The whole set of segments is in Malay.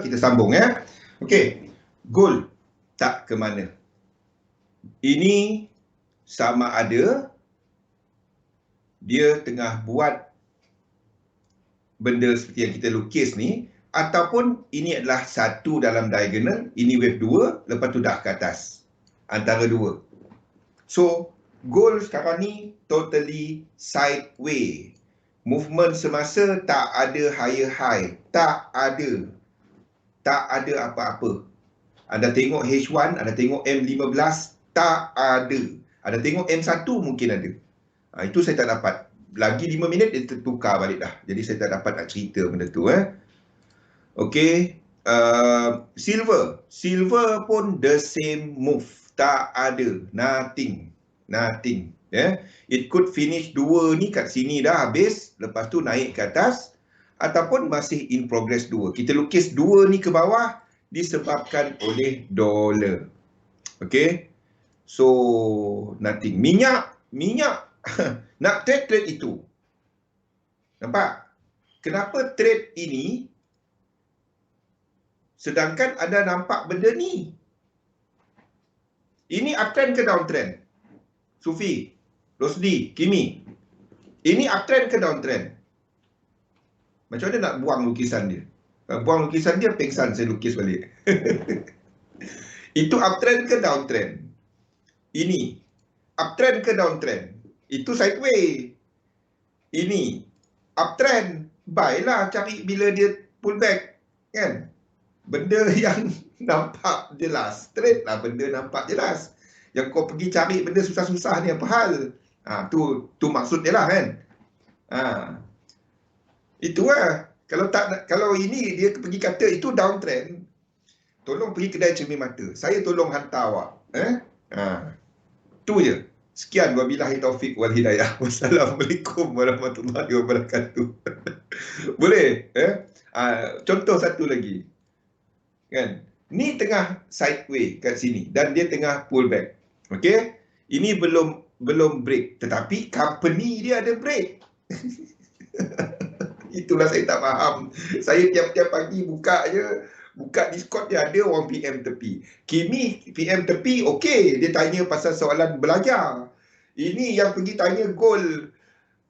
Kita sambung ya. Okey. Gold tak ke mana. Ini sama ada dia tengah buat benda seperti yang kita lukis ni, ataupun ini adalah satu dalam diagonal, ini wave 2, lepas tu dah ke atas. Antara dua. So, gold sekarang ni totally sideways. Movement semasa tak ada higher high. Tak ada. Tak ada apa-apa. Anda tengok H1, anda tengok M15, tak ada. Anda tengok M1 mungkin ada. Itu saya tak dapat. Lagi 5 minit dia tertukar balik dah. Jadi saya tak dapat nak cerita benda tu. Okey. Silver. Silver pun the same move. Tak ada. Nothing. Nothing. It could finish 2 ni kat sini dah habis. Lepas tu naik ke atas. Ataupun masih in progress 2. Kita lukis 2 ni ke bawah disebabkan oleh dolar. Okey. So, nothing. Minyak. Nak trade itu. Nampak? Kenapa trade ini sedangkan anda nampak benda ni? Ini uptrend ke downtrend? Sufi, Rosdi, Kimi. Ini uptrend ke downtrend? Macam mana nak buang lukisan dia? Buang lukisan dia, pengsan saya lukis balik. Itu uptrend ke downtrend? Ini uptrend ke downtrend? Itu sideways. Ini uptrend. Buy lah, cari bila dia pullback. Kan? Benda yang nampak jelas. Trade lah benda nampak jelas. Yang kau pergi cari benda susah-susah ni apa hal? Tu maksud dia lah kan? Itu lah. Kalau ini dia pergi kata itu downtrend, tolong pergi kedai cermin mata. Saya tolong hantar awak. Tu je. Sekian, wabillahi taufik wal hidayah. Wassalamualaikum warahmatullahi wabarakatuh. Boleh? Contoh satu lagi. Kan? Ni tengah sideways kat sini dan dia tengah pullback. Okey? Ini belum break, tetapi company dia ada break. Itulah saya tak faham. Saya tiap-tiap pagi buka Discord dia ada orang PM tepi. Kimi PM tepi, okey, dia tanya pasal soalan belajar. Ini yang pergi tanya gold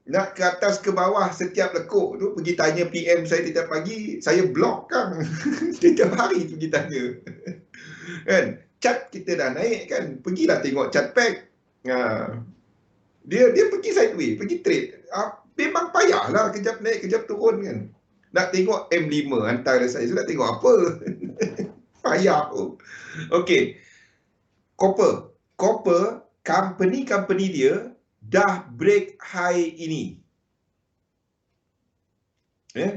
nak ke atas ke bawah setiap lekuk tu, pergi tanya PM saya tiap pagi, saya block kan. Setiap hari pergi tanya. Kan? Chart kita dah naik kan, pergilah tengok chart pack. Dia pergi sideways, pergi trade. Memang payahlah kejap naik, kejap turun kan. Nak tengok M5 antara saya nak tengok apa. Payah tu. Okey. Copper, company dia dah break high ini.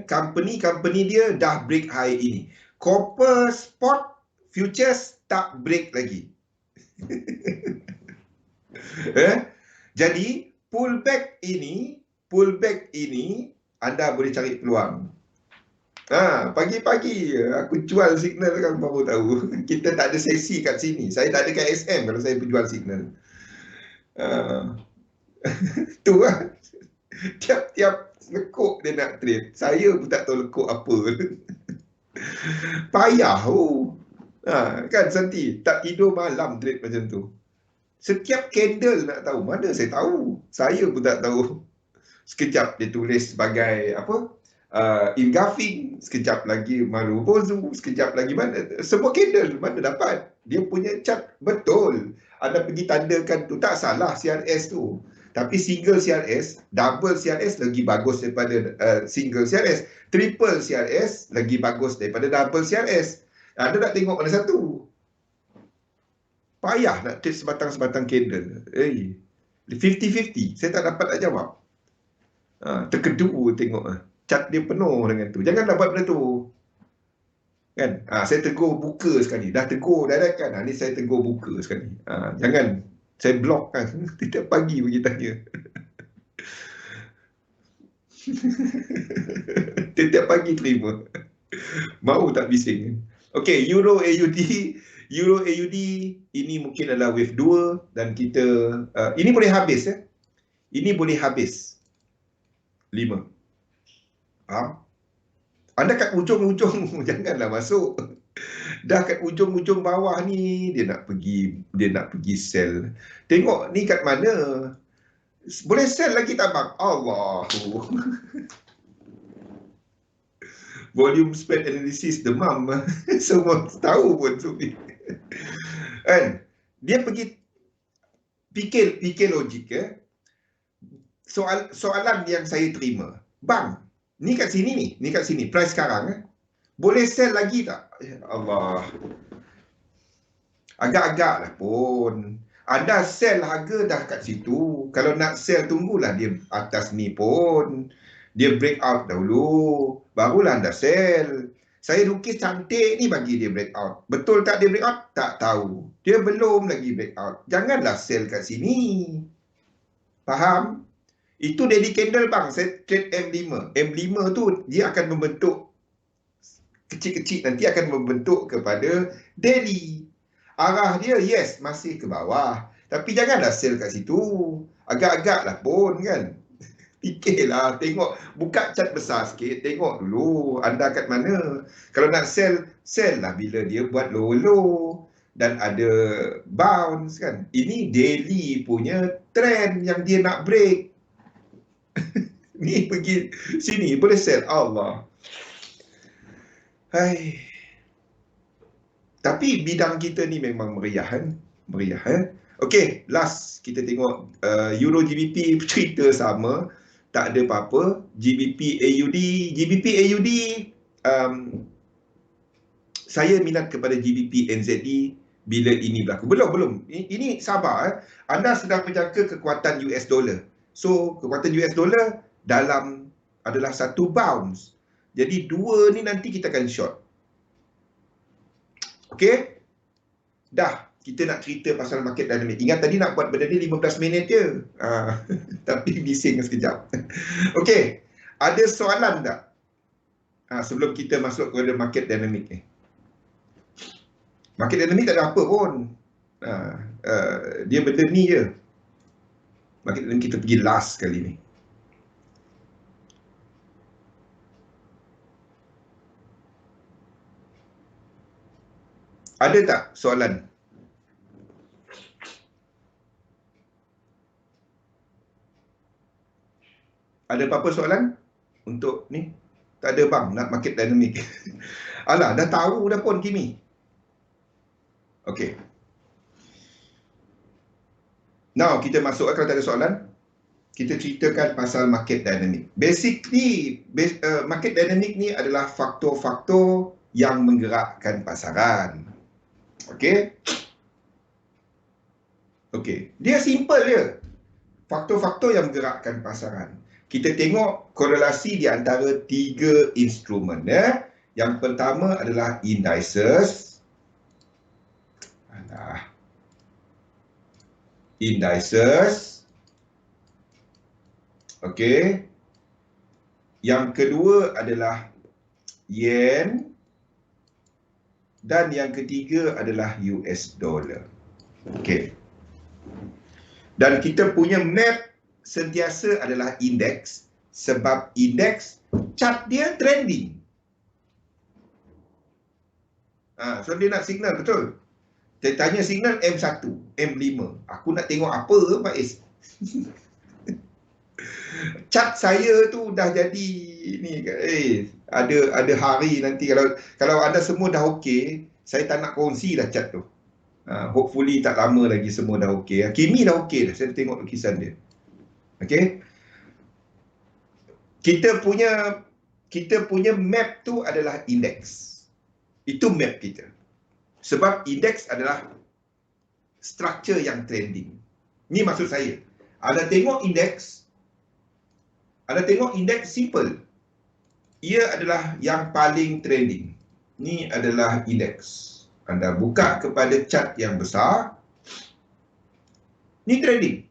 Company dia dah break high ini. Copper spot futures tak break lagi. Jadi pullback ini anda boleh cari peluang. Pagi-pagi aku jual signal kan, baru tahu. Kita tak ada sesi kat sini. Saya tak ada kat SM kalau saya berjual signal. Tu lah. Tiap-tiap lekuk dia nak trade. Saya pun tak tahu lekuk apa. Payah. Kan Santi, tak tidur malam trade macam tu. Setiap candle nak tahu. Mana saya tahu? Saya pun tak tahu. Sekejap dia tulis sebagai apa? Engulfing, sekejap lagi Marubozu, sekejap lagi mana. Semua candle mana dapat? Dia punya chart betul. Anda pergi tandakan tu, tak salah CRS tu. Tapi single CRS, double CRS lagi bagus daripada single CRS. Triple CRS lagi bagus daripada double CRS. Anda nak tengok mana satu? Payah nak trade sebatang-sebatang candle. 50-50. Saya tak dapat nak jawab. Terkedu tengok. Chart dia penuh dengan tu. Janganlah buat benda tu. Kan? Saya tegur buka sekali. Dah tegur direct kan. Ni saya tegur buka sekali. Jangan. Saya block kan. Tiap pagi pergi tanya. Tiap pagi terima. Mau tak bising. Okey, Euro AUD ini mungkin adalah wave 2 dan kita ini boleh habis Ini boleh habis 5. Anda kat ujung-ujung, janganlah masuk. Dah kat ujung-ujung bawah ni, dia nak pergi sell. Tengok ni kat mana. Boleh sell lagi tak bang? Allahu. Volume spread analysis demam. Semua tahu pun Sufi. Kan? Dia pergi fikir logik ya. Soalan yang saya terima. Bang, ni kat sini ni kat sini price sekarang boleh sell lagi tak? Ya Allah. Agak-agak lah pun. Anda sell harga dah kat situ. Kalau nak sell tunggulah dia atas ni pun. Dia break out dahulu. Barulah anda sell. Saya lukis cantik ni bagi dia break out. Betul tak dia break out? Tak tahu. Dia belum lagi break out. Janganlah sell kat sini. Faham? Itu daily candle bang. Saya trade M5. M5 tu dia akan membentuk kecil-kecil nanti akan membentuk kepada daily. Arah dia yes masih ke bawah. Tapi janganlah sell kat situ. Agak-agak lah pun kan. Fikirlah, tengok. Buka cat besar sikit, tengok dulu anda kat mana. Kalau nak sell, sell lah bila dia buat low-low. Dan ada bounce kan. Ini daily punya trend yang dia nak break. Ni pergi sini, boleh sell. Allah. Hai. Tapi bidang kita ni memang meriah kan? Meriah Okey, last kita tengok Euro GBP cerita sama. Tak ada apa-apa. GBP AUD saya minat kepada GBP NZD bila ini berlaku. Belum. Ini sabar Anda sedang menjaga kekuatan US dollar. So, kekuatan US dollar dalam adalah satu bounce. Jadi dua ni nanti kita akan short. Okey? Dah, kita nak cerita pasal market dynamic. Ingat tadi nak buat benda ni 15 minit je. Tapi bising sekejap. Okey, ada soalan tak? Sebelum kita masuk kepada market dynamic ni. Market dynamic tak ada apa pun. Dia benda ni je. Market dynamic kita pergi last kali ni. Ada tak soalan? Ada apa-apa soalan untuk ni? Tak ada bang, nak market dynamic. Alah, dah tahu dah pun Kimi. Okey. Now, kita masuk kalau tak ada soalan. Kita ceritakan pasal market dynamic. Basically, market dynamic ni adalah faktor-faktor yang menggerakkan pasaran. Okey. Okey. Dia simple je. Faktor-faktor yang menggerakkan pasaran. Kita tengok korelasi di antara tiga instrumen. Yang pertama adalah indices. Indices. Okey. Yang kedua adalah yen. Dan yang ketiga adalah US dollar. Okey. Dan kita punya map sentiasa adalah indeks. Sebab indeks, chart dia trending. So dia nak signal, betul? Dia tanya signal M1, M5. Aku nak tengok apa Pak Is? Chart saya tu dah jadi ni, ada hari nanti kalau anda semua dah okey, saya tak nak kongsi dah chart tu. Hopefully tak lama lagi semua dah okey. Kimi dah okey dah, saya tengok lukisan dia. Okey. Kita punya map tu adalah indeks. Itu map kita. Sebab indeks adalah structure yang trending. Ni maksud saya. Anda tengok indeks simple. Ia adalah yang paling trending. Ni adalah indeks. Anda buka kepada chart yang besar. Ni trending.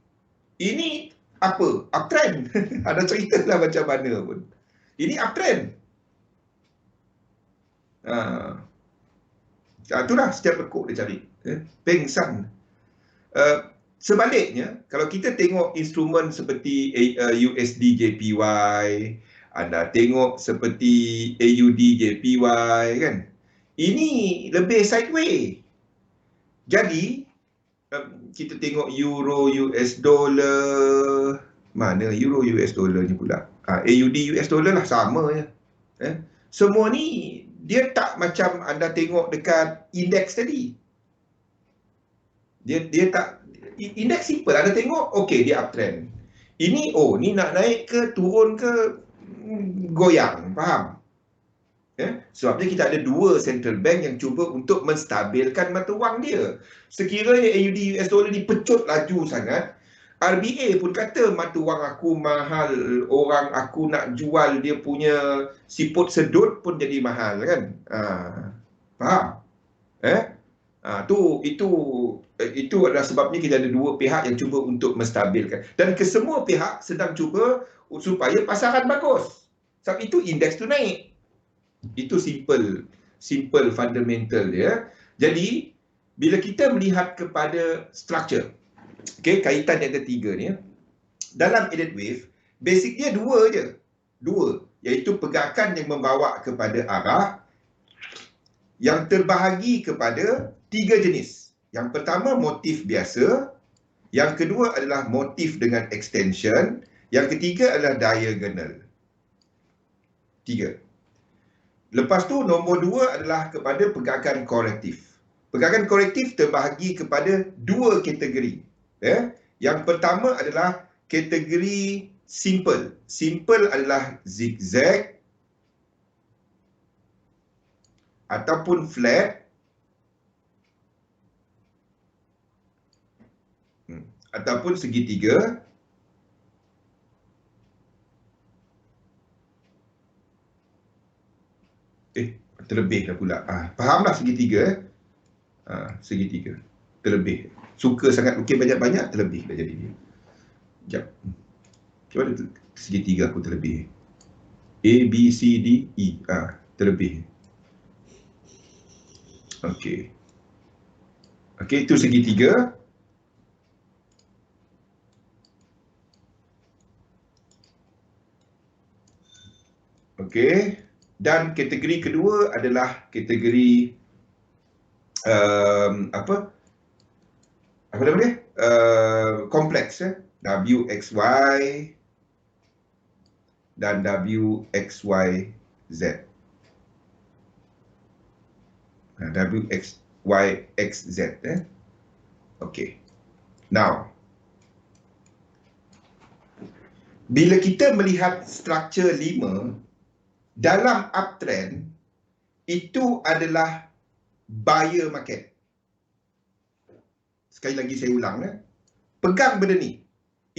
Ini apa? Uptrend. Ada ceritalah macam mana pun. Ini uptrend. Itulah setiap lekuk dia cari. Peng San. Sebaliknya, kalau kita tengok instrumen seperti USD JPY Anda tengok seperti AUD JPY kan. Ini lebih sideway. Jadi kita tengok euro US dollar, mana euro US dollar ni pula, AUD US dollar lah, sama je. Semua ni dia tak macam anda tengok dekat indeks tadi. Dia tak, indeks simple, anda tengok okey dia uptrend. Ini ni nak naik ke turun ke goyang, faham? Sebabnya kita ada dua central bank yang cuba untuk menstabilkan mata wang dia. Sekiranya AUD US dollar ni pecut laju sangat, RBA pun kata mata wang aku mahal, orang aku nak jual dia punya siput sedut pun jadi mahal kan. Faham? Itu adalah sebabnya kita ada dua pihak yang cuba untuk menstabilkan. Dan kesemua pihak sedang cuba supaya pasaran bagus. Sebab itu indeks tu naik. Itu simple fundamental dia. Jadi bila kita melihat kepada structure, kaitan yang ketiga ni, dalam Elliott Wave basic dia dua, iaitu pergerakan yang membawa kepada arah yang terbahagi kepada tiga jenis. Yang pertama motif biasa, yang kedua adalah motif dengan extension, yang ketiga adalah diagonal. 3. Lepas tu nombor 2 adalah kepada pergerakan korektif. Pergerakan korektif terbahagi kepada dua kategori. Yang pertama adalah kategori simple. Simple adalah zigzag ataupun flat ataupun segitiga. Terlebih dah pula. Fahamlah segitiga. Segitiga. Terlebih. Suka sangat lukis banyak-banyak, terlebih dah jadi dia. Sekejap. Macam mana segitiga aku terlebih? A, B, C, D, E. Terlebih. Okey. Okey, itu segitiga. Okey. Dan kategori kedua adalah kategori apa nama dia? Kompleks, WXY dan WXYZ. WXYXZ. Okey. Now, bila kita melihat struktur 5 dalam uptrend, itu adalah buyer market. Sekali lagi saya ulang, pegang benda ni.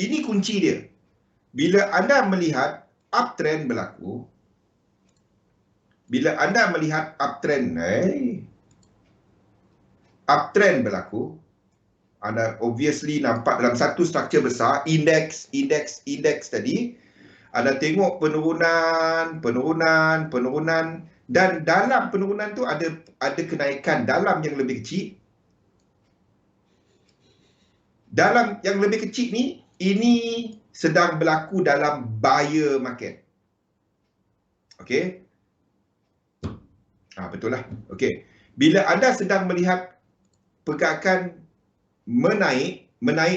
Ini kunci dia. Bila anda melihat uptrend berlaku, bila anda melihat uptrend berlaku, anda obviously nampak dalam satu struktur besar, indeks tadi, anda tengok penurunan, dan dalam penurunan tu ada kenaikan dalam yang lebih kecil. Dalam yang lebih kecil ni, ini sedang berlaku dalam buyer market. Okey? Betul lah. Okey. Bila anda sedang melihat pergerakan menaik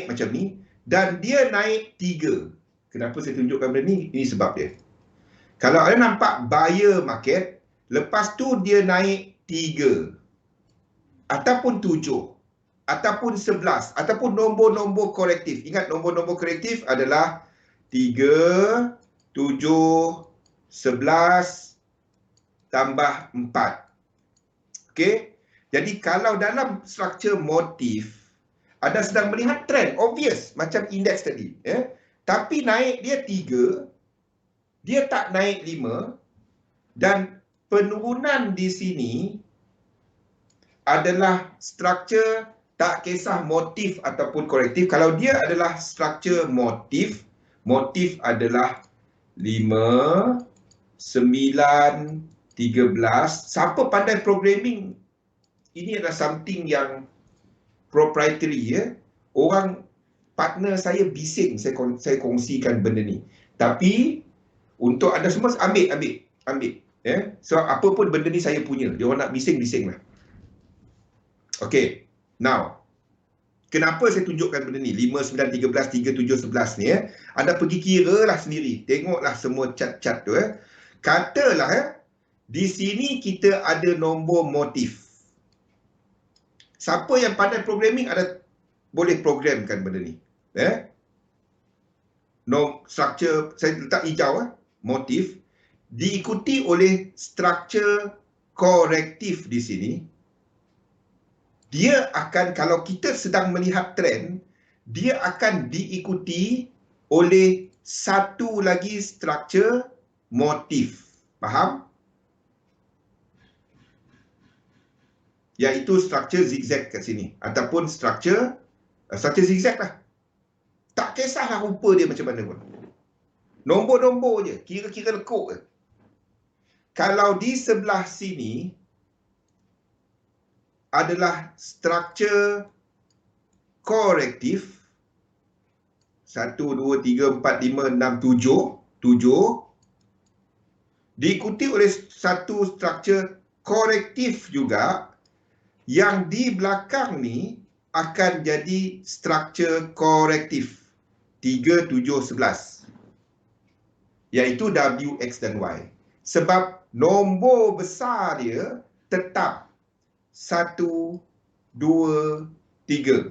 macam ni, dan dia naik 3. Kenapa saya tunjukkan benda ni? Ini sebab dia. Kalau anda nampak buyer market, lepas tu dia naik 3 ataupun 7 ataupun 11 ataupun nombor-nombor korektif. Ingat nombor-nombor korektif adalah 3, 7, 11 tambah 4. Okey? Jadi kalau dalam struktur motif, anda sedang melihat trend, obvious, macam indeks tadi. Tapi naik dia 3, dia tak naik 5, dan penurunan di sini adalah struktur tak kisah motif ataupun korektif. Kalau dia adalah struktur motif adalah 5, 9, 13. Siapa pandai programming, ini adalah something yang proprietary, Orang partner saya bising saya kongsikan benda ni. Tapi Untuk anda semua, ambil. So, apa pun benda ni saya punya. Dia orang nak bising lah. Okay. Now, kenapa saya tunjukkan benda ni? 5, 9, 13, 3, 7, 11 ni. Anda pergi kira lah sendiri. Tengoklah semua cat-cat tu. Katalah, di sini kita ada nombor motif. Siapa yang pandai programming ada boleh programkan benda ni. Structure, saya letak hijau, motif, diikuti oleh structure korektif di sini. Dia akan, kalau kita sedang melihat trend, dia akan diikuti oleh satu lagi structure motif. Faham? Iaitu structure zigzag kat sini. Ataupun structure zigzag lah. Tak kisahlah rupa dia macam mana pun. Nombor-nombor je. Kira-kira lekuk je. Kalau di sebelah sini adalah structure korektif. 1, 2, 3, 4, 5, 6, 7. Diikuti oleh satu structure korektif juga. Yang di belakang ni akan jadi structure korektif. 3, 7, 11. Iaitu W, X dan Y. Sebab nombor besar dia tetap 1, 2, 3.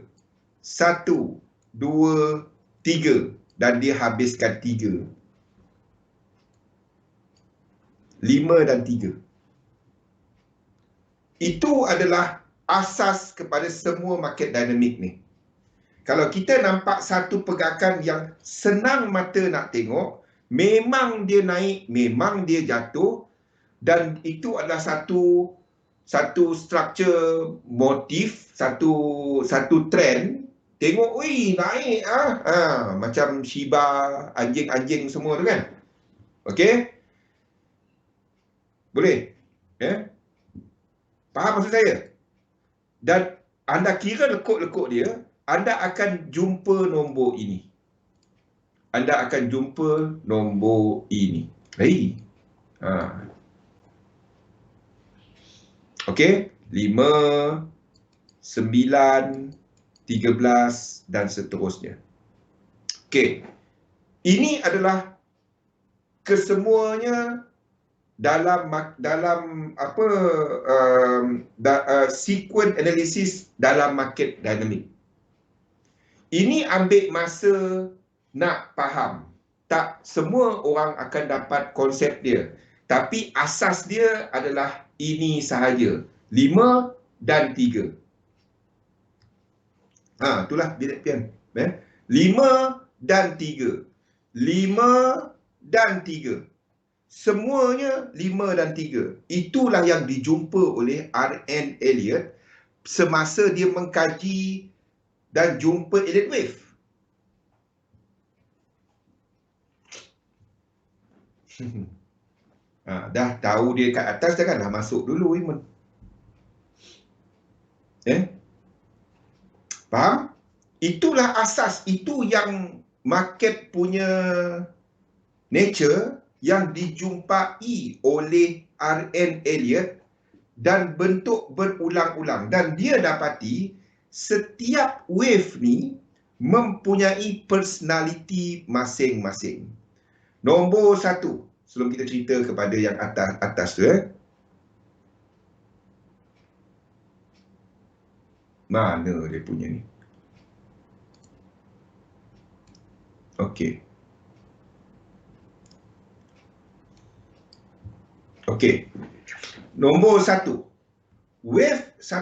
1, 2, 3. Dan dia habiskan 3. 5 dan 3. Itu adalah asas kepada semua market dynamic ni. Kalau kita nampak satu pergerakan yang senang mata nak tengok, memang dia naik, memang dia jatuh, dan itu adalah satu structure motif, satu trend. Tengok, wih, naik macam Shiba, anjing-anjing semua tu kan. Okey? Boleh? Faham maksud saya? Dan anda kira lekuk-lekuk dia, anda akan jumpa nombor ini. Anda akan jumpa nombor ini. Hei. Okey, 5, 9, 13 dan seterusnya. Okey. Ini adalah kesemuanya dalam sequence analysis dalam market dynamic. Ini ambil masa nak faham. Tak semua orang akan dapat konsep dia. Tapi asas dia adalah ini sahaja. 5 dan 3. Itulah bilik pian. 5 dan 3. 5 dan 3. Semuanya 5 dan 3. Itulah yang dijumpa oleh R.N. Elliott semasa dia mengkaji dan jumpa Elliott Wave. Dah tahu dia kat atas, janganlah masuk dulu, Iman. Faham? Itulah asas. Itu yang market punya nature yang dijumpai oleh R.N. Elliott dan bentuk berulang-ulang. Dan dia dapati setiap wave ni mempunyai personality masing-masing. Nombor 1, sebelum kita cerita kepada yang atas tu, mana dia punya ni? Okey. Nombor 1. Wave 1,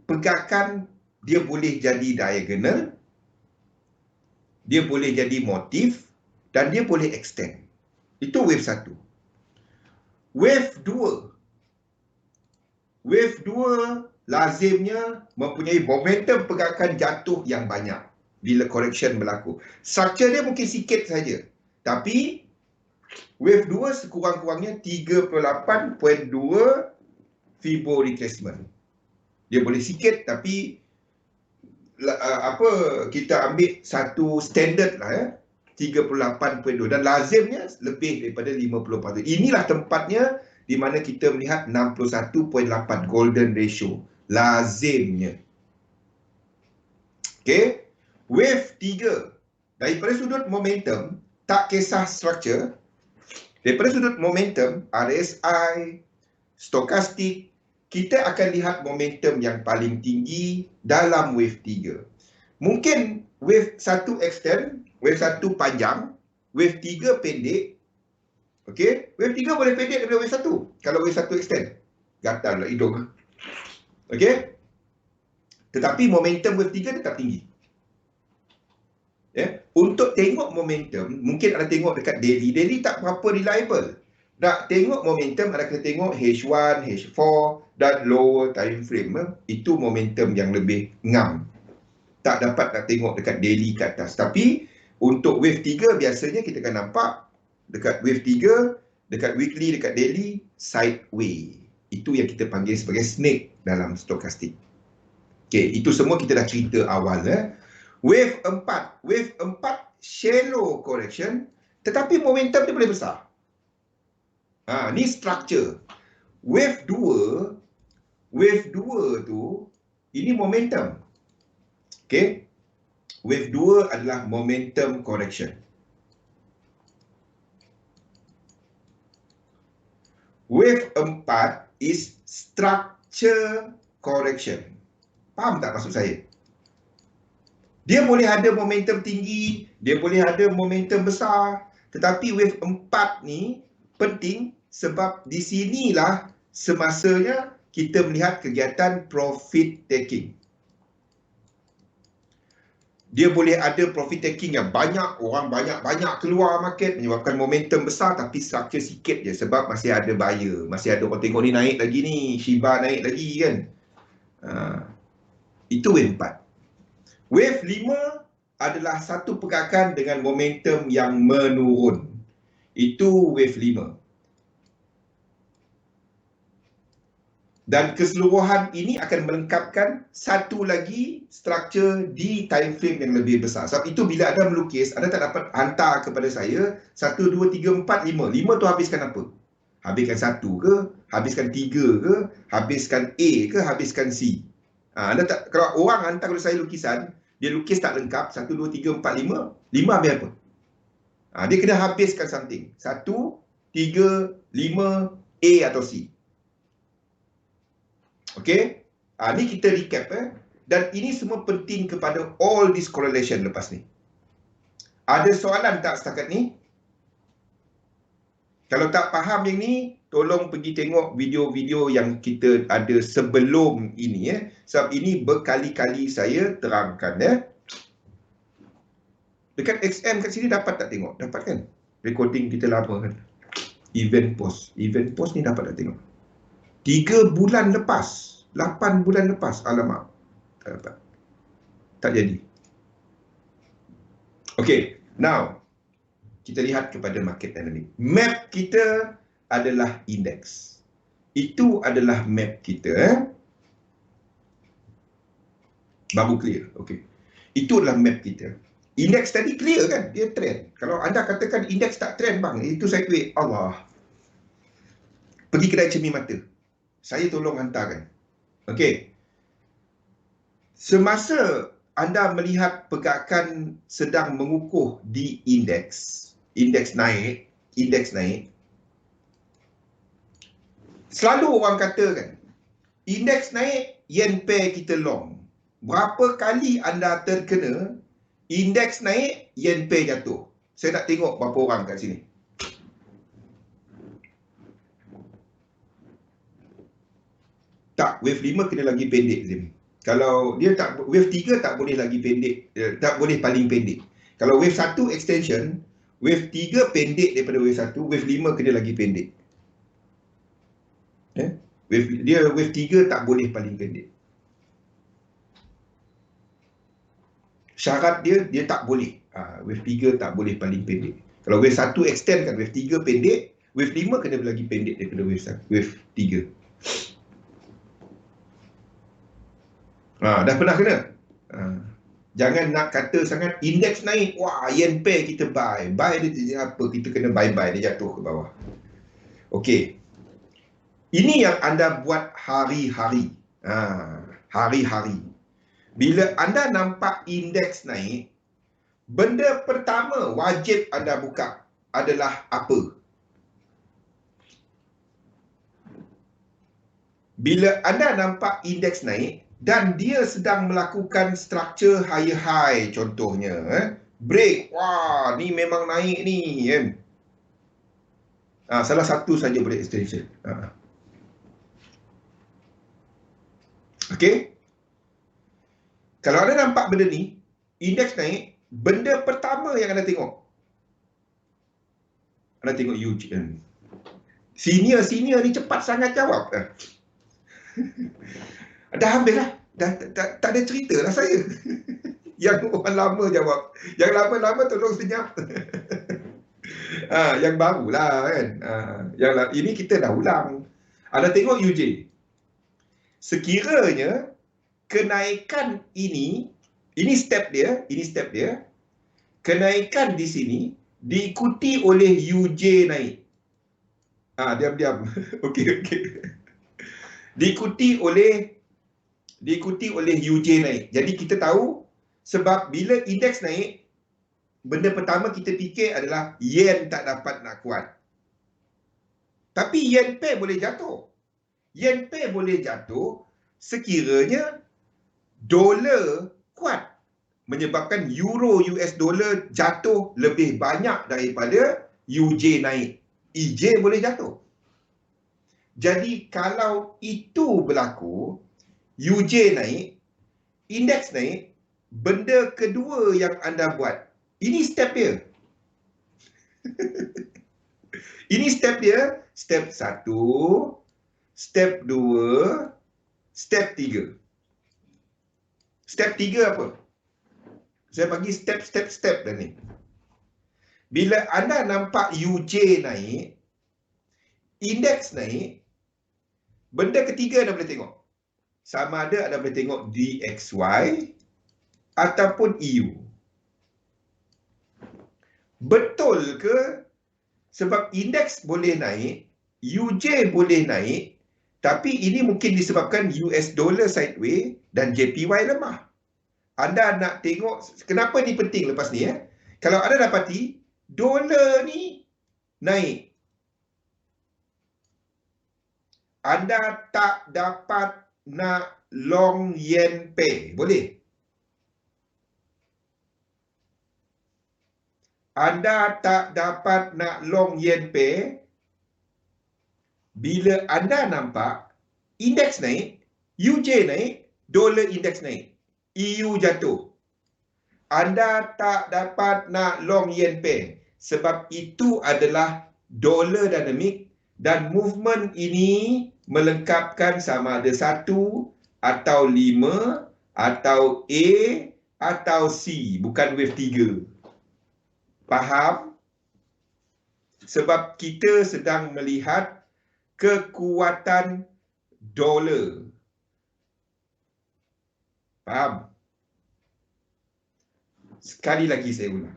pergerakan dia boleh jadi diagonal, dia boleh jadi motif, dan dia boleh extend. Itu wave 1. Wave 2 lazimnya mempunyai momentum pergerakan jatuh yang banyak bila correction berlaku. Structure dia mungkin sikit saja. Tapi wave 2 sekurang-kurangnya 38.2 Fibo retracement. Dia boleh sikit, tapi kita ambil satu standard lah. 38.2 dan lazimnya lebih daripada 50%. Inilah tempatnya di mana kita melihat 61.8 golden ratio. Lazimnya. Okey. Wave 3. Daripada sudut momentum, tak kisah structure. Daripada sudut momentum, RSI, stokastik, kita akan lihat momentum yang paling tinggi dalam wave 3. Mungkin wave 1 extend, wave 1 panjang, wave 3 pendek. Okey, wave 3 boleh pendek daripada wave 1 kalau wave 1 extend. Gatal lah hidung. Okey. Tetapi momentum wave 3 tetap tinggi. Ya, untuk tengok momentum, mungkin anda tengok dekat daily. Daily tak berapa reliable. Nak tengok momentum, anda kena tengok H1, H4 dan lower time frame. Itu momentum yang lebih ngam. Tak dapat nak tengok dekat daily ke atas. Tapi untuk wave 3 biasanya kita akan nampak dekat wave 3, dekat weekly, dekat daily, sideway. Itu yang kita panggil sebagai snake dalam stokastik. Okey, itu semua kita dah cerita awal. Wave 4. Wave 4 shallow correction, tetapi momentum dia boleh besar. Ni structure. Wave 2 tu, ini momentum. Okey. Wave 2 adalah momentum correction. Wave 4 is structure correction. Faham tak maksud saya? Dia boleh ada momentum tinggi, dia boleh ada momentum besar. Tetapi wave 4 ni penting sebab di sinilah semasanya kita melihat kegiatan profit taking. Dia boleh ada profit taking yang banyak, orang banyak-banyak keluar market menyebabkan momentum besar tapi structure sikit je sebab masih ada buyer, masih ada orang tengok ni naik lagi ni, Shiba naik lagi kan. Itu wave 4. Wave 5 adalah satu pergerakan dengan momentum yang menurun. Itu wave 5. Dan keseluruhan ini akan melengkapkan satu lagi struktur di time frame yang lebih besar. Sebab itu bila anda melukis, anda tak dapat hantar kepada saya 1, 2, 3, 4, 5. 5 tu habiskan apa? Habiskan 1 ke? Habiskan 3 ke? Habiskan A ke? Habiskan C? Anda tak, kalau orang hantar kepada saya lukisan, dia lukis tak lengkap, 1, 2, 3, 4, 5. 5 habis apa? Dia kena habiskan something. 1, 3, 5, A atau C. Okey? Ni kita recap. Dan ini semua penting kepada all this correlation lepas ni. Ada soalan tak setakat ni? Kalau tak faham yang ni, tolong pergi tengok video-video yang kita ada sebelum ini. Sebab ini berkali-kali saya terangkan. Dekat XM kat sini dapat tak tengok? Dapat kan? Recording kita lama kan? Event post. Event post ni dapat tak tengok? 3 bulan lepas. 8 bulan lepas. Alamak. Tak dapat. Tak jadi. Okay. Now, kita lihat kepada market dynamic. Map kita adalah indeks. Itu adalah map kita. Baru clear. Okay. Itu adalah map kita. Indeks tadi clear kan? Dia trend. Kalau anda katakan indeks tak trend bang, itu saya kata, Allah. Pergi kedai cermin mata. Saya tolong hantarkan. Okey. Semasa anda melihat pergerakan sedang mengukuh di indeks naik, selalu orang katakan, indeks naik, yen pair kita long. Berapa kali anda terkena, indeks naik, yen pair jatuh? Saya nak tengok berapa orang kat sini. Tak, wave 5 kena lagi pendek Zim. Kalau dia tak, wave 3 tak boleh lagi pendek, tak boleh paling pendek. Kalau wave 1 extension, wave 3 pendek daripada wave 1, wave 5 kena lagi pendek. Wave 3 tak boleh paling pendek. Syarat dia tak boleh. Wave 3 tak boleh paling pendek. Kalau wave 1 extend kan, wave 3 pendek, wave 5 kena lagi pendek daripada wave 3. Dah pernah kena? Jangan nak kata sangat indeks naik, wah yen pair kita buy. Buy dia apa, kita kena bye-bye, dia jatuh ke bawah. Okey. Ini yang anda buat hari-hari. Hari-hari. Bila anda nampak indeks naik, benda pertama wajib anda buka adalah apa? Bila anda nampak indeks naik dan dia sedang melakukan structure higher high contohnya, break, wah ni memang naik ni kan. Salah satu saja boleh extension. Okey. Kalau anda nampak benda ni, indeks naik, benda pertama yang anda tengok UJ. Senior ni cepat sangat jawab. Dah habis lah. Tak ada cerita lah saya. Yang orang lama jawab. Yang lama-lama tolong senyap. Yang barulah kan. Ini kita dah ulang. Anda tengok UJ. Sekiranya kenaikan ini step dia, kenaikan di sini diikuti oleh UJ naik. Diam-diam. Okey. Diikuti oleh UJ naik. Jadi kita tahu sebab bila indeks naik, benda pertama kita fikir adalah yen tak dapat nak kuat. Tapi yen pair boleh jatuh. Yen pair boleh jatuh sekiranya dolar kuat, menyebabkan euro US dollar jatuh lebih banyak daripada UJ naik. EJ boleh jatuh. Jadi kalau itu berlaku, UJ naik, indeks naik, benda kedua yang anda buat, ini step dia. Ini step dia, step 1, step 2, step 3. Step 3 apa? Saya bagi step dah ni. Bila anda nampak UJ naik, indeks naik, benda ketiga anda boleh tengok. Sama ada anda boleh tengok DXY ataupun EU. Betul ke? Sebab indeks boleh naik, UJ boleh naik, tapi ini mungkin disebabkan US dollar sideways dan JPY lemah. Anda nak tengok, kenapa ni penting lepas ni ya? Kalau anda dapati, dolar ni naik. Anda tak dapat nak long yen pair. Boleh? Anda tak dapat nak long yen pair bila anda nampak indeks naik, UJ naik, dolar indeks naik, EU jatuh. Anda tak dapat nak long yen pair sebab itu adalah dolar dynamic dan movement ini melengkapkan sama ada 1 atau 5 atau A atau C, bukan wave 3. Faham? Sebab kita sedang melihat kekuatan dolar. Faham? Sekali lagi saya ulang.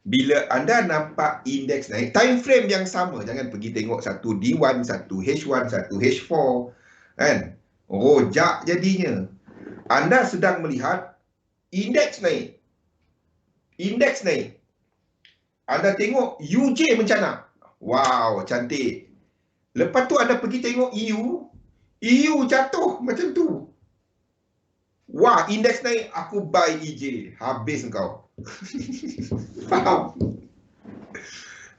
Bila anda nampak indeks naik, time frame yang sama, jangan pergi tengok satu D1, satu H1, satu H4, kan? Rojak jadinya. Anda sedang melihat indeks naik. Indeks naik. Anda tengok UJ mencanak. Wow, cantik. Lepas tu anda pergi tengok EU. EU jatuh macam tu. Wah, indeks naik, aku buy EJ. Habis engkau. Faham?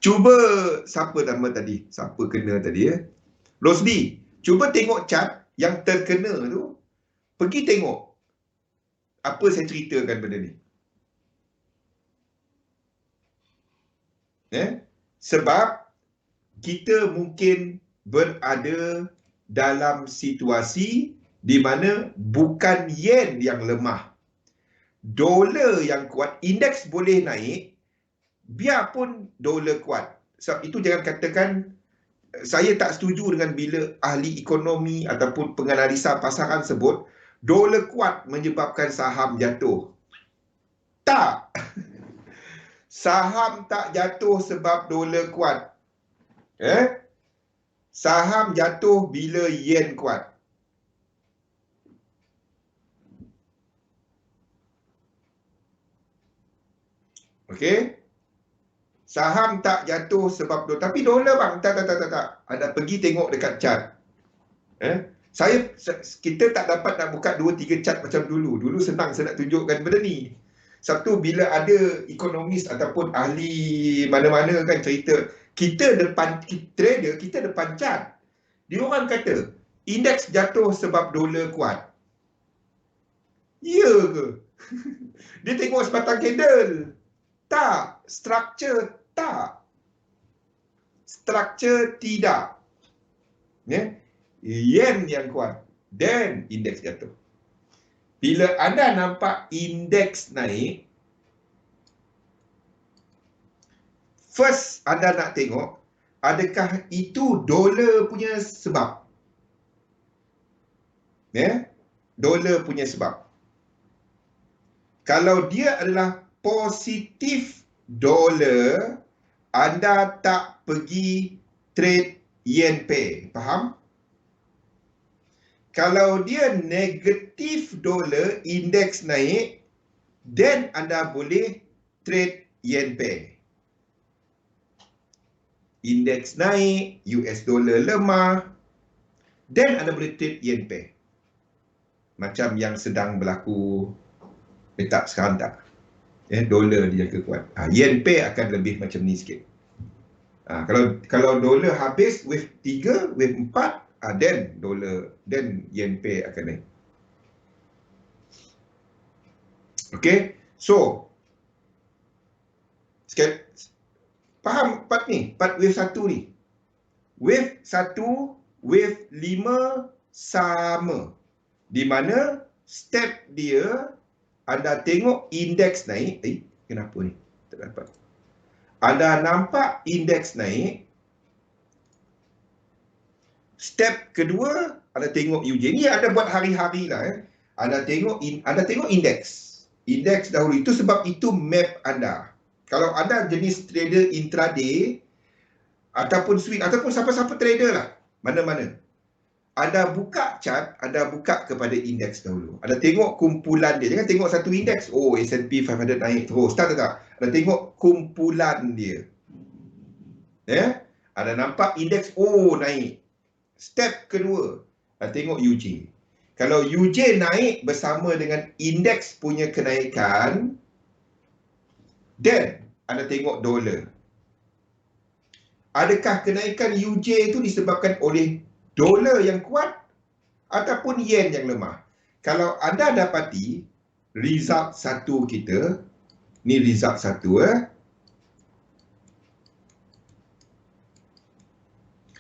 Cuba, siapa nama tadi? Siapa kena tadi ya? Rosdi, cuba tengok chart yang terkena tu. Pergi tengok. Apa saya ceritakan benda ni. Sebab kita mungkin berada dalam situasi di mana bukan yen yang lemah, dolar yang kuat. Indeks boleh naik biarpun dolar kuat. Sebab itu jangan katakan, saya tak setuju dengan bila ahli ekonomi ataupun penganalisa pasaran sebut Dolar kuat menyebabkan saham jatuh. Tak. Saham tak jatuh sebab dolar kuat. Saham jatuh bila yen kuat. Okey? Saham tak jatuh sebab dolar. Tapi dolar bang, tak. Anda pergi tengok dekat chart. Kita tak dapat nak buka 2-3 chart macam dulu. Dulu senang saya nak tunjukkan benda ni. Satu, bila ada ekonomis ataupun ahli mana-mana kan cerita, kita depan trader, kita depan chart. Dia orang kata, indeks jatuh sebab dolar kuat. Ya ke? Dia tengok sebatang candle. Tak. Structure tak. Structure tidak. Yen yang kuat. Dan indeks jatuh. Bila anda nampak indeks naik, first anda nak tengok, adakah itu dolar punya sebab? Dolar punya sebab. Kalau dia adalah positif dolar, anda tak pergi trade yen pair. Faham? Kalau dia negatif dolar, indeks naik, then anda boleh trade yen pair. Indeks naik, US dollar lemah, then anda boleh trade yen pair. Macam yang sedang berlaku tak sekarang tak. Dolar dijaga kuat. Yen pair akan lebih macam ni sikit. Kalau dolar habis wave 3, wave 4, then dolar, then yen pair akan naik. Okay, so faham part ni, part wave 1 ni. Wave 1, wave 5 sama. Di mana step dia, anda tengok indeks naik. Kenapa ni? Tak dapat. Anda nampak indeks naik. Step kedua, anda tengok UJ. Ni ada buat hari-hari lah. Anda tengok indeks. Indeks dahulu. Itu sebab itu map anda. Kalau anda jenis trader intraday, ataupun swing, ataupun siapa-siapa trader lah. Mana-mana. Anda buka chart, anda buka kepada indeks dahulu. Anda tengok kumpulan dia. Jangan tengok satu indeks. Oh, S&P 500 naik terus. Tak. Anda tengok kumpulan dia. Anda nampak indeks, oh naik. Step kedua, anda tengok UJ. Kalau UJ naik bersama dengan indeks punya kenaikan, then anda tengok dolar. Adakah kenaikan UJ itu disebabkan oleh dolar yang kuat ataupun yen yang lemah? Kalau anda dapati result satu kita, ni result satu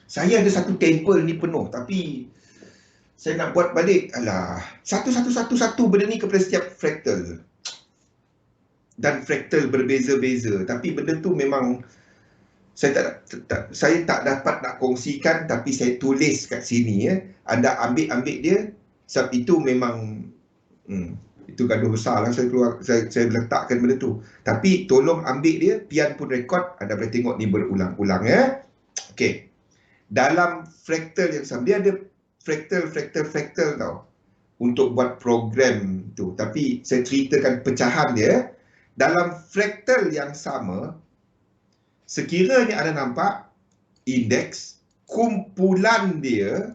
saya ada satu table ni penuh, tapi saya nak buat balik. Alah, satu benda ni kepada setiap fractal. Dan fractal berbeza-beza. Tapi benda tu memang saya tak dapat nak kongsikan, tapi saya tulis kat sini. Anda ambil dia. Sebab itu memang itu gaduh besar lah saya letakkan benda tu. Tapi tolong ambil dia, pian pun rekod, anda boleh tengok ni berulang-ulang. Okey. Dalam fractal yang sama, dia ada fractal tau untuk buat program tu. Tapi saya ceritakan pecahan dia. Dalam fractal yang sama, sekiranya anda nampak indeks, kumpulan dia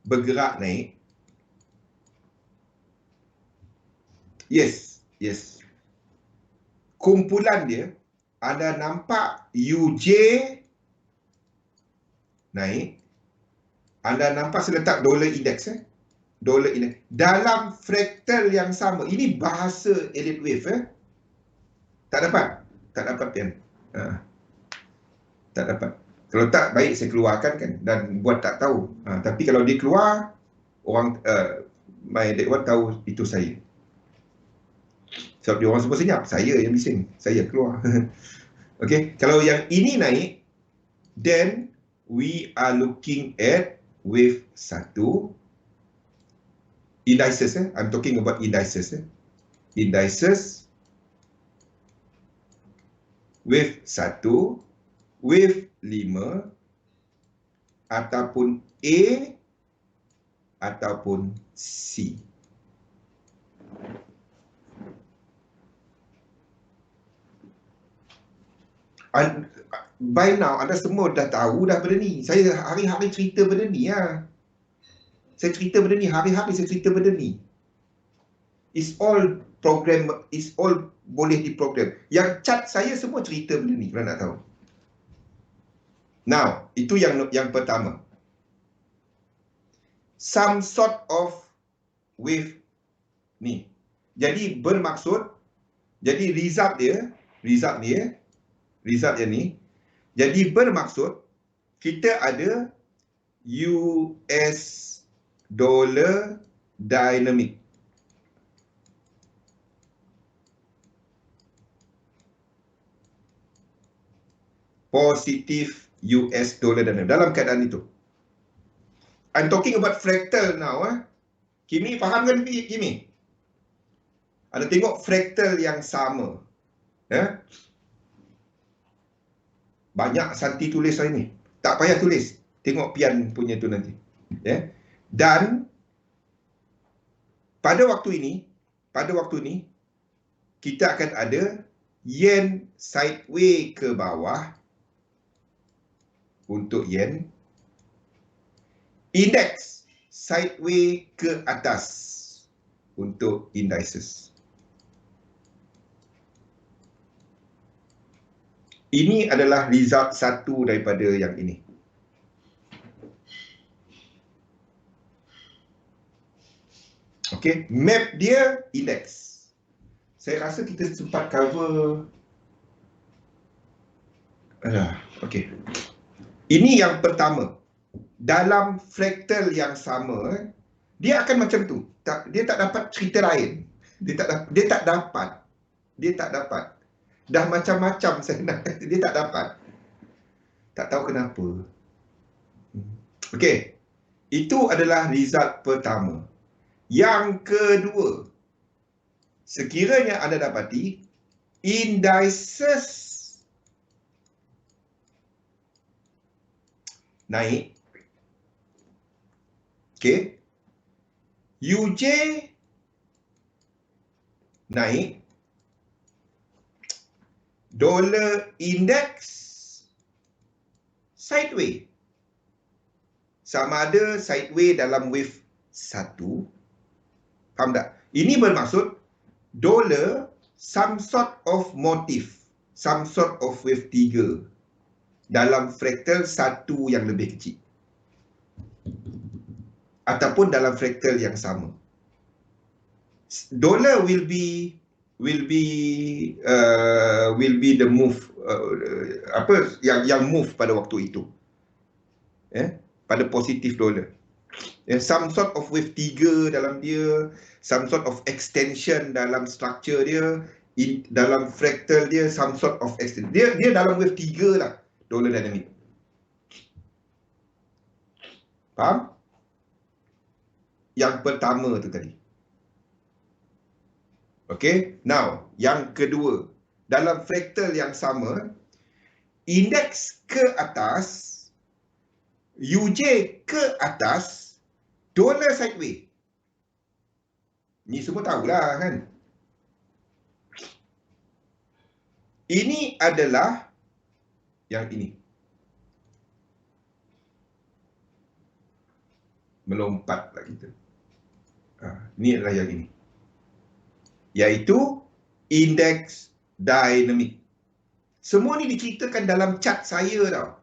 bergerak naik. Yes. Kumpulan dia, anda nampak UJ naik. Anda nampak saya letak dollar index. Dollar index. Dalam fractal yang sama. Ini bahasa Elliott Wave. Tak dapat Pian. Tak dapat. Kalau tak, baik saya keluarkan kan. Dan buat tak tahu. Tapi kalau dia keluar, orang my that one tahu itu saya. Sebab dia orang semua senyap. Saya yang bising. Saya keluar. Okay. Kalau yang ini naik, then we are looking at wave 1. Indices, I'm talking about indices. Indices wave 1, wave 5, ataupun A ataupun C. By now, anda semua dah tahu dah benda ni. Saya hari-hari cerita benda ni lah. Saya cerita benda ni, hari-hari saya cerita benda ni. It's all program, it's all boleh diprogram. Yang cat saya semua cerita benda ni, kalau nak tahu. Now, itu yang pertama. Some sort of wave ni. Jadi bermaksud, jadi result dia ni, jadi bermaksud kita ada US dollar dynamic. Positif US dollar dynamic dalam keadaan itu. I'm talking about fractal now. Kimi, faham kan Kimi? Anda tengok fractal yang sama. Banyak Santi tulis hari ni. Tak payah tulis. Tengok Pian punya tu nanti. Dan pada waktu ini, kita akan ada yen sideways ke bawah untuk yen, index sideways ke atas untuk indices. Ini adalah result satu daripada yang ini. Okey, map dia index. Saya rasa kita sempat cover. Okey. Ini yang pertama. Dalam fractal yang sama, dia akan macam tu. Dia tak dapat cerita lain. Dia tak dapat. Dah macam-macam saya nak kata, dia tak dapat. Tak tahu kenapa. Okey. Itu adalah result pertama. Yang kedua, sekiranya anda dapati indices naik, okey, UJ naik, dollar index sideways. Sama ada sideways dalam wave 1. Faham tak? Ini bermaksud dollar some sort of motif, some sort of wave 3 dalam fractal 1 yang lebih kecil. Ataupun dalam fractal yang sama. Dollar will be the move, yang move pada waktu itu. Pada positif dollar. Some sort of wave 3 dalam dia, some sort of extension dalam structure dia, dalam fractal dia, some sort of extension. Dia dalam wave 3 lah, dollar dynamic. Faham? Yang pertama tu tadi. Okay, now yang kedua, dalam fractal yang sama, indeks ke atas, UJ ke atas, dollar sideways. Ni semua tahulah kan. Ini adalah yang ini. Melompatlah kita. Ini adalah yang ini. Iaitu indeks dynamic. Semua ni diceritakan dalam chart saya tau.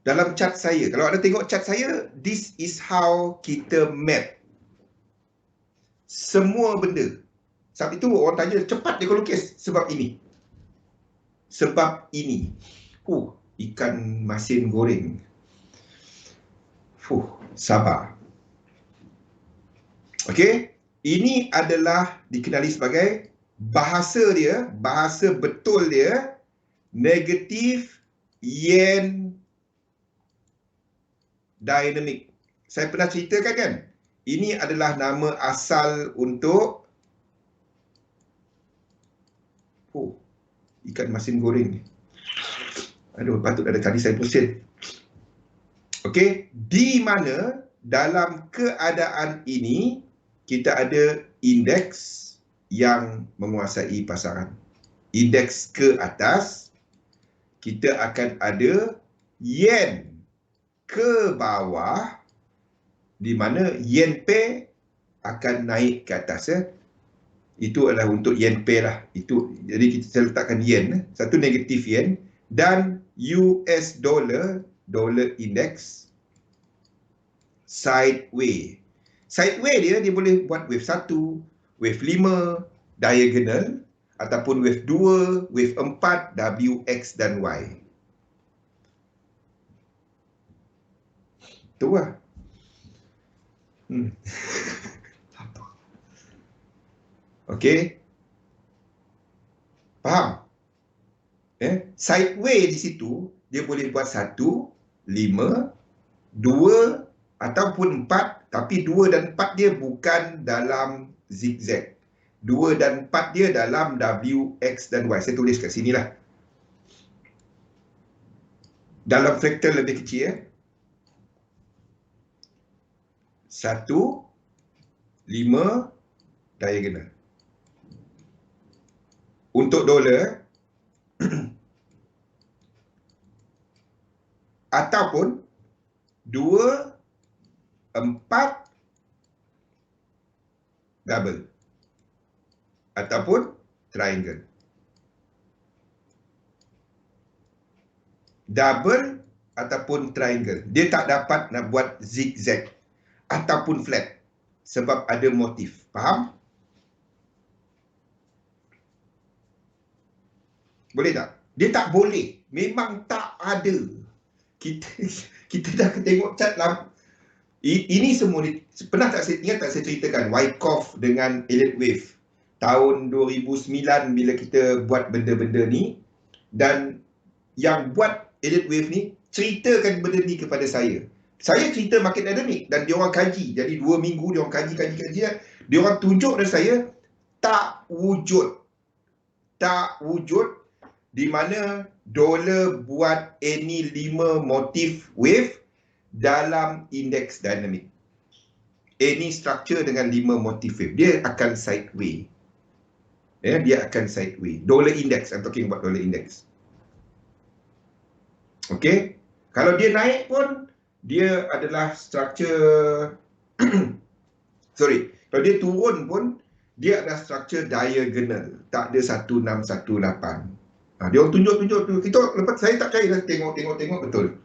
Dalam chart saya. Kalau anda tengok chart saya, this is how kita map semua benda. Sebab itu orang tanya, cepat dia kau lukis. Sebab ini. Sebab ini. Ikan masin goreng. Sabar. Okey. Ini adalah dikenali sebagai bahasa dia, bahasa betul dia, negative yen dynamic. Saya pernah ceritakan kan? ini adalah nama asal untuk ikan masin goreng ni. Aduh, patut ada tadi saya pusing. Okey, di mana dalam keadaan ini kita ada indeks yang menguasai pasaran. Indeks ke atas, kita akan ada yen ke bawah, di mana yen pair akan naik ke atas. Itu adalah untuk yen pair lah. Itu, jadi kita letakkan yen, satu negatif yen, dan US dollar, dollar index, sideway. Sideway dia boleh buat wave 1, wave 5, diagonal, ataupun wave 2, wave 4, W, X dan Y. Itu lah. Okey. Faham? Sideway di situ, dia boleh buat 1, 5, 2 ataupun 4, tapi 2 dan 4 dia bukan dalam zigzag. 2 dan 4 dia dalam W, X dan Y. Saya tulis kat sini lah. Dalam fractal lebih kecil. 1, 5, diagonal. Untuk dolar, ataupun 2, 4, double. Ataupun triangle. Double ataupun triangle. Dia tak dapat nak buat zigzag ataupun flat. Sebab ada motif. Faham? Boleh tak? Dia tak boleh. Memang tak ada. Kita dah tengok cat lah. Ini semua, pernah tak saya ingat tak saya ceritakan Wyckoff dengan Elliott Wave tahun 2009 bila kita buat benda-benda ni, dan yang buat Elliott Wave ni ceritakan benda ni kepada saya. Saya cerita market dynamic dan dia orang kaji. Jadi 2 minggu dia orang kaji. Dia orang tunjuk kepada saya tak wujud. Di mana dolar buat any 5 motif wave dalam indeks dynamic. Any structure dengan 5 motif wave, dia akan sideway. Dia akan sideway. Dollar index, I'm talking about dollar index. Okay. Kalau dia naik pun, dia adalah structure sorry, kalau dia turun pun dia adalah structure diagonal, tak ada 1618. Dia orang tunjuk tu. Kita lepas saya tak percaya, tengok betul.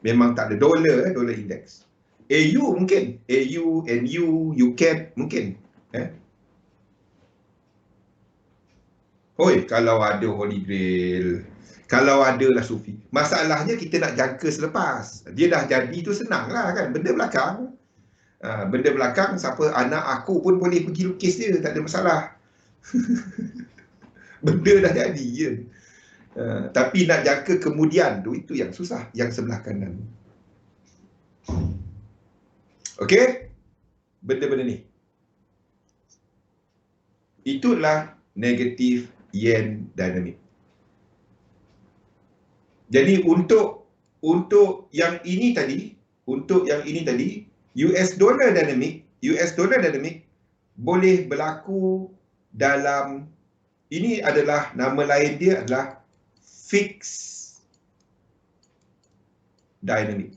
Memang tak ada dollar index. AU mungkin, AU, NU, UCAD mungkin. Hoi, kalau ada Holy Grail, kalau ada lah Sufi. Masalahnya kita nak jangka selepas. Dia dah jadi tu senang lah kan. Benda belakang, siapa anak aku pun boleh pergi lukis dia, tak ada masalah. Benda dah jadi je. Tapi nak jangka kemudian tu, itu yang susah, yang sebelah kanan. Okey? Benda-benda ni. Itulah negatif yen dynamic. Jadi untuk yang ini tadi, US dollar dynamic boleh berlaku dalam, ini adalah nama lain dia adalah fixed dynamic.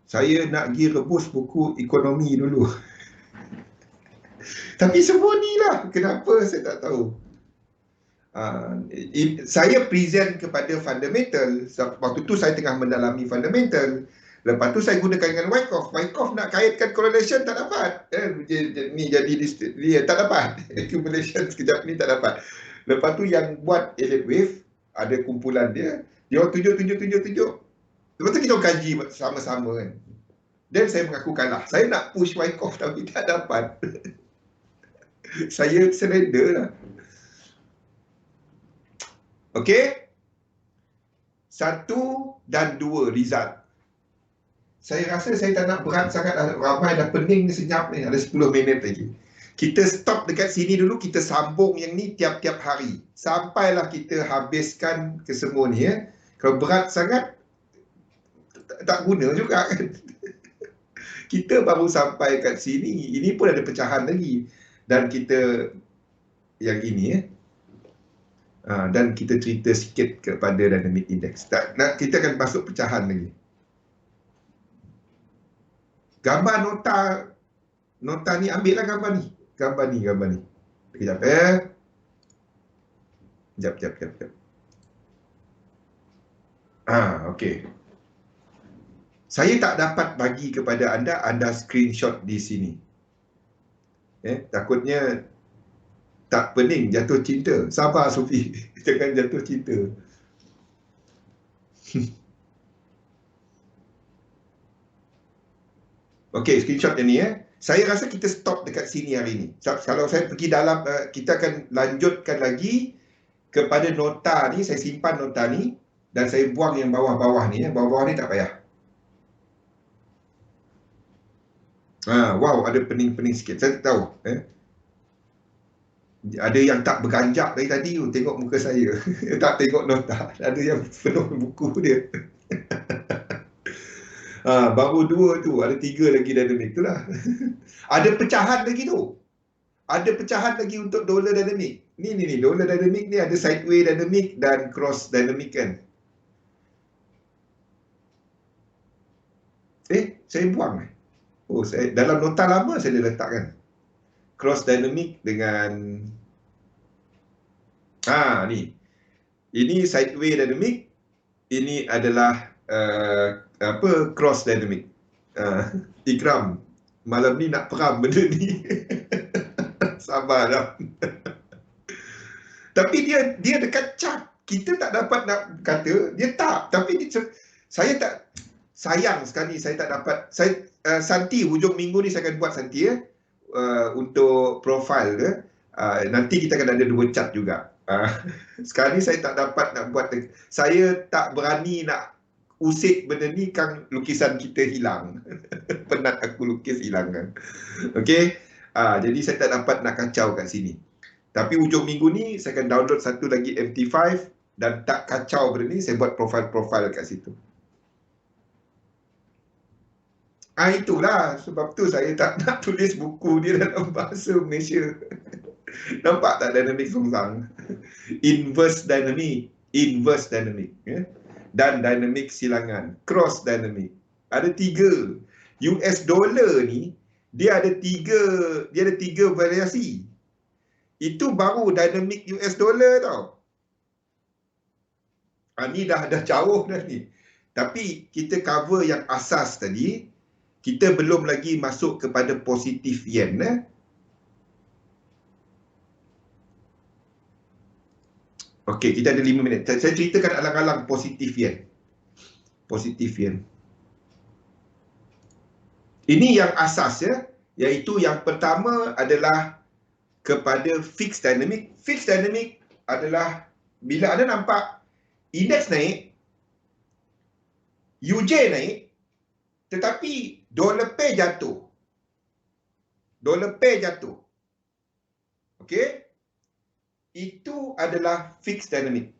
Saya nak pergi rebus buku ekonomi dulu. Tapi semua ni lah, kenapa saya tak tahu. Saya present kepada fundamental. Waktu tu saya tengah mendalami fundamental. Lepas tu saya gunakan dengan Wyckoff. Wyckoff nak kaitkan correlation, tak dapat. Ni jadi dia tak dapat. Accumulation sekejap ni tak dapat. Lepas tu yang buat Elliott Wave, ada kumpulan dia. Dia orang tunjuk. Lepas tu kita kaji sama-sama kan. Dan saya mengaku kalah. Saya nak push Wyckoff tapi tak dapat. Saya surrender lah. Okey? 1 dan 2 result. Saya rasa saya tak nak berat sangat dah. Ramai dah pening ni, senyap ni. Ada 10 minit lagi. Kita stop dekat sini dulu. Kita sambung yang ni tiap-tiap hari. Sampailah kita habiskan kesemua ni ya. Kalau berat sangat, tak guna juga kan. Kita baru sampai kat sini. Ini pun ada pecahan lagi. Dan kita yang ini ya. Dan kita cerita sikit kepada dynamic index. Kita akan masuk pecahan lagi. Gambar nota ni, ambillah gambar ni. Gambar ni. Sekejap Sekejap. Okey. Saya tak dapat bagi kepada anda screenshot di sini. Takutnya tak pening, jatuh cinta. Sabar Sufi, jangan jatuh cinta. Okey, screenshot yang ni Saya rasa kita stop dekat sini hari ni. Kalau saya pergi dalam, kita akan lanjutkan lagi kepada nota ni. Saya simpan nota ni dan saya buang yang bawah-bawah ni. Bawah-bawah ni tak payah. Wow, ada pening-pening sikit. Saya tak tahu. Ada yang tak berganjak dari tadi tengok muka saya. Tak tengok nota. Ada yang penuh buku dia. Baru 2 tu. Ada 3 lagi dynamic tu lah. Ada pecahan lagi tu. Ada pecahan lagi untuk dollar dynamic. Ni. Dollar dynamic ni ada sideway dynamic dan cross dynamic kan. Saya buang. Saya dalam nota lama saya letakkan. Cross dynamic dengan ni. Ini sideway dynamic. Ini adalah cross dynamic. Ikram, malam ni nak peram benda ni. Sabarlah. Tapi dia dekat chart. Kita tak dapat nak kata dia tak. Tapi saya tak, sayang sekali saya tak dapat. Santi hujung minggu ni saya akan buat Santi untuk profile nanti kita akan ada 2 chart juga. Sekarang ni saya tak dapat nak buat. Saya tak berani nak usik benda ni kan, lukisan kita hilang. Penat aku lukis hilang kan. Okey. Jadi saya tak dapat nak kacau kat sini. Tapi hujung minggu ni saya akan download satu lagi MT5 dan tak kacau benda ni, saya buat profil-profil kat situ. Itulah sebab tu saya tak nak tulis buku dia dalam bahasa Malaysia. Nampak tak dynamic songsang? Inverse dynamic dan dynamic silangan, cross dynamic. Ada 3. US dollar ni dia ada 3 variasi. Itu baru dynamic US dollar tau. Ni dah jauh dah ni. Tapi kita cover yang asas tadi. Kita belum lagi masuk kepada positif yen. Okey, kita ada 5 minit. Saya ceritakan alang-alang positif yen. Ini yang asas iaitu yang pertama adalah kepada fixed dynamic. Fixed dynamic adalah bila anda nampak indeks naik, UJ naik, tetapi dollar pair jatuh. Okey? Itu adalah fixed dynamic.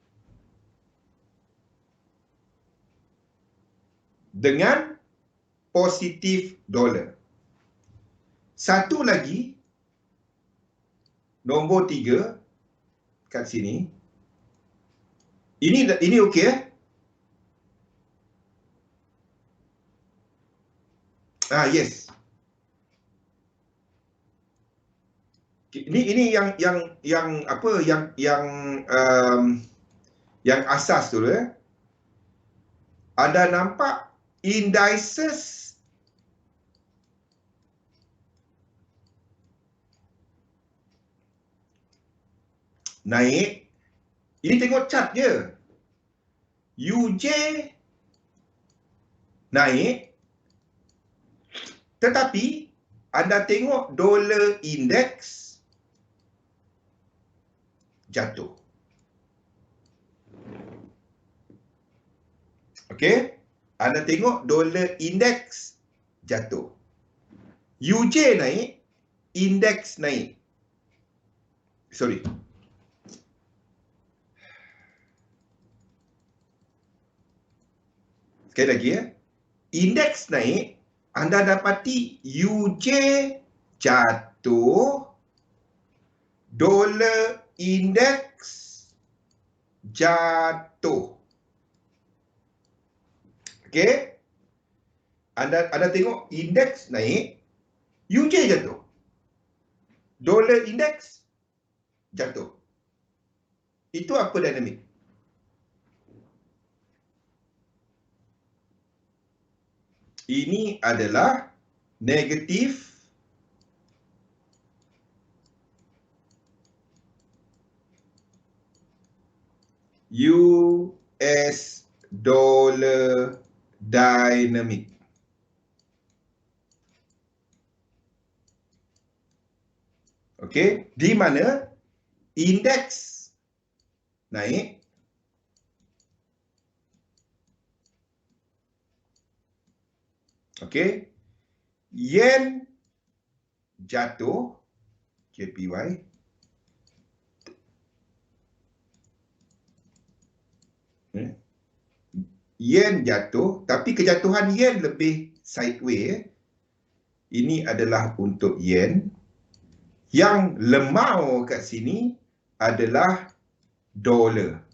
Dengan positif dollar. Satu lagi, nombor 3 kat sini. Ini okey yes. Ini yang asas dulu Anda nampak indices naik. Ini tengok chart je. UJ naik. Tetapi anda tengok dollar index jatuh. Okey. Anda tengok dolar indeks jatuh. UJ naik, indeks naik. Sorry. Sekali lagi ya. Indeks naik, anda dapati UJ jatuh, dolar indeks jatuh. Okey? Anda tengok indeks naik, UJ jatuh. Dolar indeks jatuh. Itu apa dinamik? Ini adalah negatif US dollar dynamic. Okey, di mana indeks naik, okey, yen jatuh, JPY, yen jatuh, tapi kejatuhan yen lebih sideways. Ini adalah untuk yen. Yang lemau kat sini adalah dolar.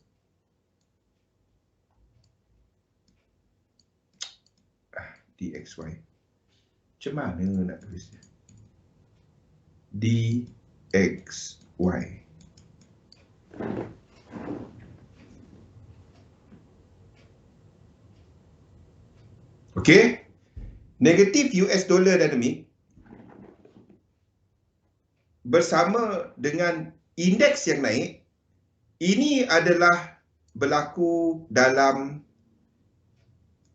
DXY. Macam mana nak tulisnya? DXY. Okey. Negatif US dollar dynamic bersama dengan indeks yang naik, ini adalah berlaku dalam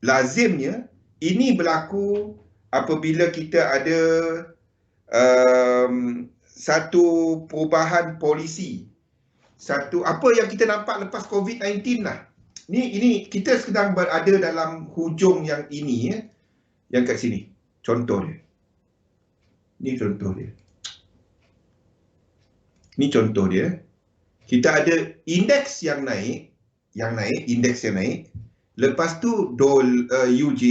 lazimnya, ini berlaku apabila kita ada satu perubahan polisi. Satu apa yang kita nampak lepas COVID-19 lah. Ini kita sedang berada dalam hujung yang ini ya. Yang kat sini. Contoh dia. Ini contoh dia. Ini contoh dia. Kita ada indeks yang naik, indeks yang naik. Lepas tu UJ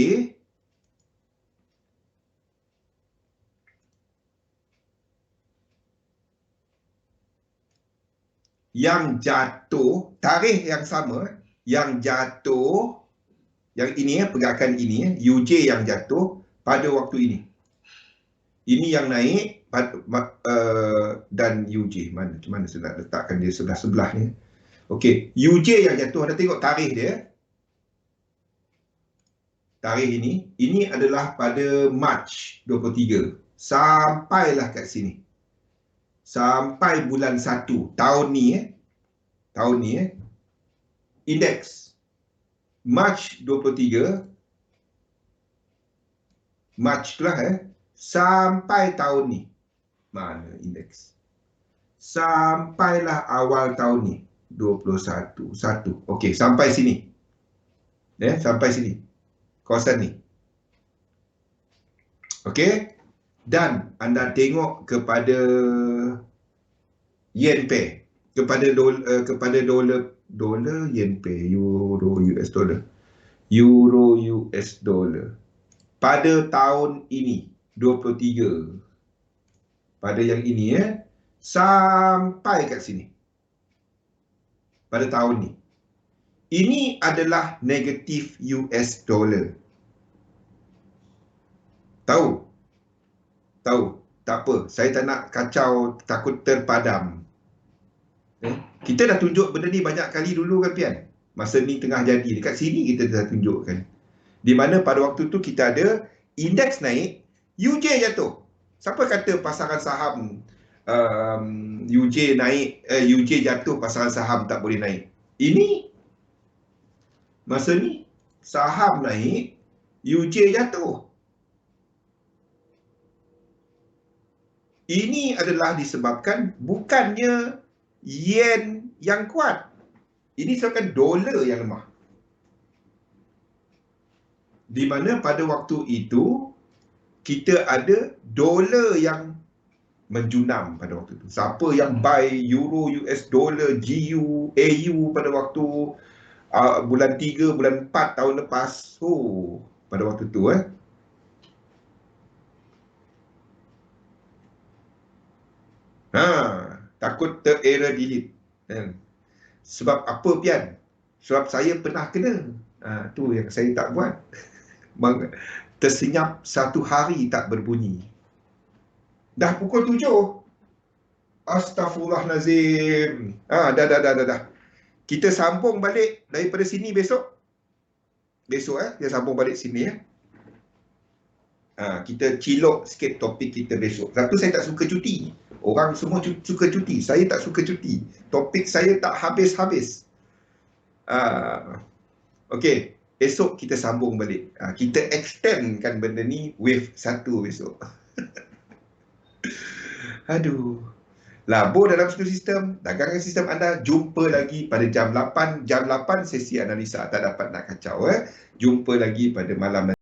yang jatuh, tarikh yang sama, yang jatuh, yang ini ya, pergerakan ini ya, UJ yang jatuh pada waktu ini. Ini yang naik dan UJ mana saya nak letakkan dia sebelah-sebelah ni. Okey, UJ yang jatuh, anda tengok tarikh dia. Tarikh ini adalah pada Mac 23 sampailah kat sini. Sampai bulan 1 tahun ni indeks Mac 23 Mac lah sampai tahun ni. Mana indeks? Sampailah awal tahun ni 21 1. Okey, sampai sini. Sampai sini. Kawasan ni. Okey? Dan anda tengok kepada yen pair, kepada dolar yen pair, euro US dollar. Euro US dollar. Pada tahun ini 23. Pada yang ini sampai kat sini. Pada tahun ni. Ini adalah negatif US dollar. Tahu? Tak apa. Saya tak nak kacau, takut terpadam. Kita dah tunjuk benda ni banyak kali dulu kan Pian? Masa ni tengah jadi. Dekat sini kita dah tunjukkan. Di mana pada waktu tu kita ada indeks naik, UJ jatuh. Siapa kata pasaran saham UJ naik, UJ jatuh, pasaran saham tak boleh naik? Ini masa ni saham naik, UJ jatuh. Ini adalah disebabkan bukannya yen yang kuat. Ini disebabkan dolar yang lemah. Di mana pada waktu itu kita ada dolar yang menjunam pada waktu itu. Siapa yang buy euro, US dollar, GU, AU pada waktu bulan 3, bulan 4 tahun lepas. Oh, pada waktu tu takut tererror delete. Sebab apa Pian? Sebab saya pernah kena. Tu yang saya tak buat. Tersenyap satu hari tak berbunyi. Dah pukul 7. Astaghfirullahalazim. Dah. Kita sambung balik daripada sini besok. Besok kita sambung balik sini kita cilok sikit topik kita besok. Satu, saya tak suka cuti. Orang semua suka cuti. Saya tak suka cuti. Topik saya tak habis-habis. Okey, esok kita sambung balik. Kita extendkan benda ni wave 1 besok. Aduh. Labur dalam satu sistem, dagangkan sistem anda. Jumpa lagi pada jam 8. Jam 8 sesi analisa. Tak dapat nak kacau. Jumpa lagi pada malam nanti.